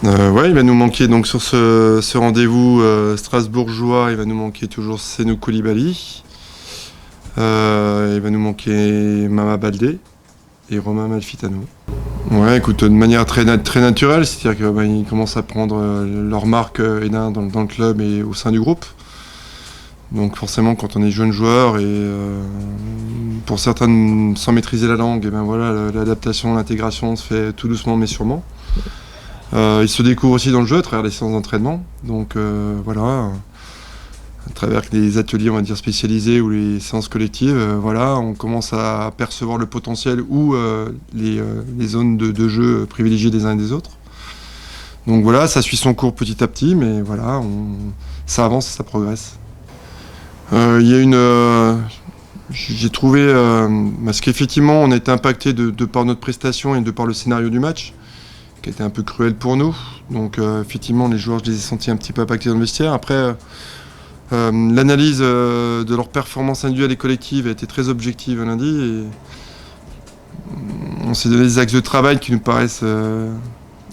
Ouais, il va nous manquer donc sur ce rendez-vous strasbourgeois, il va nous manquer toujours Senou Koulibaly. Il va nous manquer Mama Baldé et Romain Amalfitano. Ouais, écoute, de manière très naturelle, c'est-à-dire qu'ils commencent à prendre leur marque dans le club et au sein du groupe. Donc forcément, quand on est jeune joueur et pour certains sans maîtriser la langue, et ben voilà, l'adaptation, l'intégration se fait tout doucement mais sûrement. Ils se découvrent aussi dans le jeu à travers les séances d'entraînement. Donc voilà, à travers des ateliers, on va dire spécialisés ou les séances collectives, voilà, on commence à percevoir le potentiel ou les zones de jeu privilégiées des uns et des autres. Donc voilà, ça suit son cours petit à petit, mais voilà, ça avance et ça progresse. Il y a j'ai trouvé, parce qu'effectivement, on a été impacté de par notre prestation et de par le scénario du match, qui était un peu cruel pour nous. Donc effectivement, les joueurs, je les ai sentis un petit peu impactés dans le vestiaire. Après, l'analyse de leur performance individuelle et collective a été très objective lundi. Et on s'est donné des axes de travail qui nous paraissent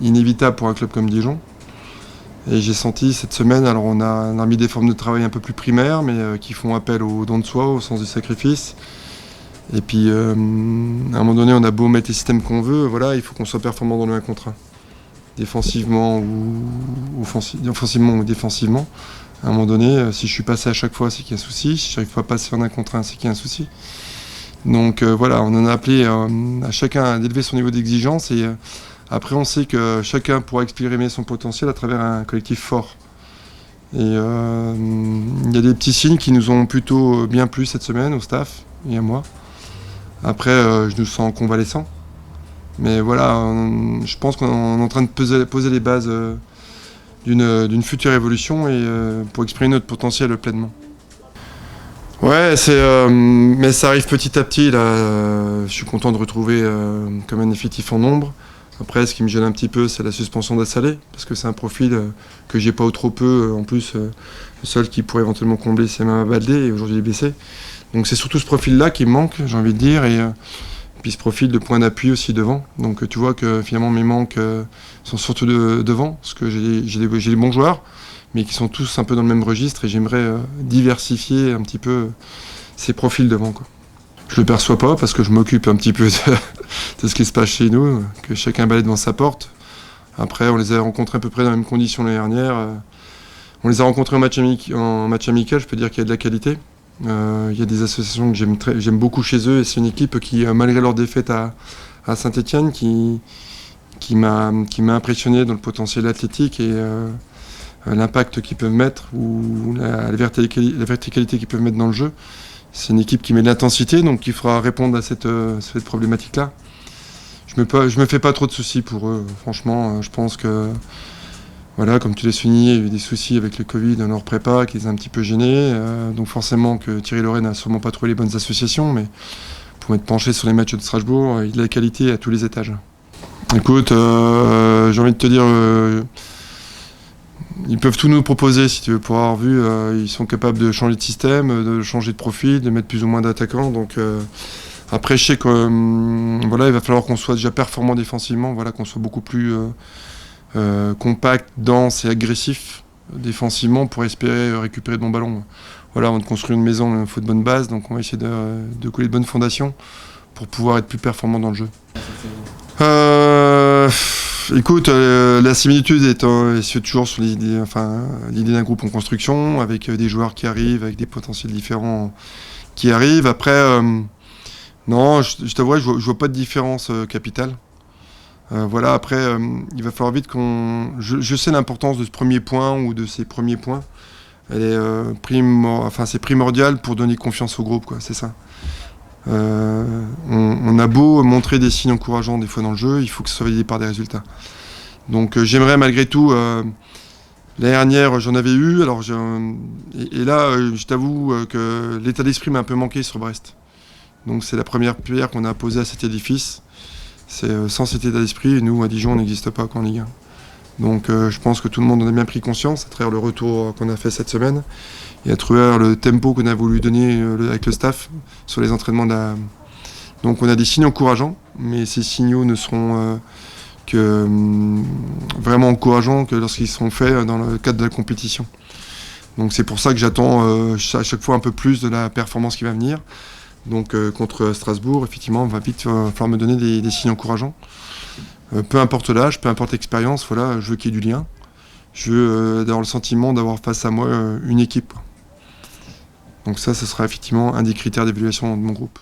inévitables pour un club comme Dijon. Et j'ai senti cette semaine, alors on a mis des formes de travail un peu plus primaires, mais qui font appel au don de soi, au sens du sacrifice. Et puis, à un moment donné, on a beau mettre les systèmes qu'on veut, voilà, il faut qu'on soit performant dans le 1 contre 1. Défensivement ou défensivement. À un moment donné, si je suis passé à chaque fois, c'est qu'il y a un souci. Si je n'arrive pas à passer en 1 contre 1, c'est qu'il y a un souci. Donc voilà, on en a appelé à chacun d'élever son niveau d'exigence et après on sait que chacun pourra exprimer son potentiel à travers un collectif fort. Et il y a des petits signes qui nous ont plutôt bien plu cette semaine au staff et à moi. Après, je nous sens convalescent. Mais voilà, je pense qu'on est en train de poser les bases d'une future évolution et pour exprimer notre potentiel pleinement. Ouais, mais ça arrive petit à petit. Là, je suis content de retrouver comme un effectif en nombre. Après, ce qui me gêne un petit peu, c'est la suspension d'Assalé, parce que c'est un profil que j'ai pas ou trop peu. En plus, le seul qui pourrait éventuellement combler, c'est Mama Baldé, et aujourd'hui il est blessé. Donc c'est surtout ce profil-là qui me manque, j'ai envie de dire, et puis ce profil de point d'appui aussi devant. Donc tu vois que finalement mes manques sont surtout devant, parce que j'ai des bons joueurs, mais qui sont tous un peu dans le même registre, et j'aimerais diversifier un petit peu ces profils devant, quoi. Je le perçois pas parce que je m'occupe un petit peu de ce qui se passe chez nous, que chacun balaye devant sa porte. Après, on les a rencontrés à peu près dans les mêmes conditions l'année dernière. On les a rencontrés en match amical, je peux dire qu'il y a de la qualité. Il y a des associations que j'aime beaucoup chez eux et c'est une équipe qui, malgré leur défaite à Saint-Etienne, qui m'a impressionné dans le potentiel athlétique et l'impact qu'ils peuvent mettre ou la verticalité qu'ils peuvent mettre dans le jeu. C'est une équipe qui met de l'intensité, donc qui fera répondre à cette problématique-là. Je me fais pas trop de soucis pour eux. Franchement, je pense que, voilà, comme tu l'as souligné, il y a eu des soucis avec le Covid dans leur prépa qui les a un petit peu gênés. Donc forcément que Thierry Loret n'a sûrement pas trouvé les bonnes associations, mais pour être penché sur les matchs de Strasbourg, il a la qualité à tous les étages. Écoute, j'ai envie de te dire... ils peuvent tout nous proposer, si tu veux, pour avoir vu. Ils sont capables de changer de système, de changer de profil, de mettre plus ou moins d'attaquants. Donc après, je sais que voilà, il va falloir qu'on soit déjà performant défensivement, voilà, qu'on soit beaucoup plus compact, dense et agressif défensivement pour espérer récupérer de bons ballons. Voilà, on construit une maison, il faut de bonnes bases, donc on va essayer de coller de bonnes fondations pour pouvoir être plus performant dans le jeu. Écoute, la similitude est toujours sur l'idée d'un groupe en construction, avec des joueurs qui arrivent, avec des potentiels différents qui arrivent. Après, non, je t'avoue, je vois pas de différence capitale. Voilà, après, il va falloir vite je sais l'importance de ce premier point ou de ces premiers points. Elle est c'est primordial pour donner confiance au groupe, quoi, c'est ça. On a beau montrer des signes encourageants des fois dans le jeu, il faut que ce soit validé par des résultats. Donc j'aimerais malgré tout, l'année dernière j'en avais eu, alors et là je t'avoue que l'état d'esprit m'a un peu manqué sur Brest. Donc c'est la première pierre qu'on a posée à cet édifice. C'est sans cet état d'esprit, nous à Dijon on n'existe pas qu'en Ligue 1. Donc je pense que tout le monde en a bien pris conscience à travers le retour qu'on a fait cette semaine et à travers le tempo qu'on a voulu donner avec le staff sur les entraînements. Donc on a des signes encourageants, mais ces signaux ne seront vraiment encourageants que lorsqu'ils sont faits dans le cadre de la compétition. Donc c'est pour ça que j'attends à chaque fois un peu plus de la performance qui va venir. Donc contre Strasbourg, effectivement, va vite falloir me donner des signes encourageants. Peu importe l'âge, peu importe l'expérience, voilà, je veux qu'il y ait du lien. Je veux avoir le sentiment d'avoir face à moi une équipe. Donc ça sera effectivement un des critères d'évaluation de mon groupe.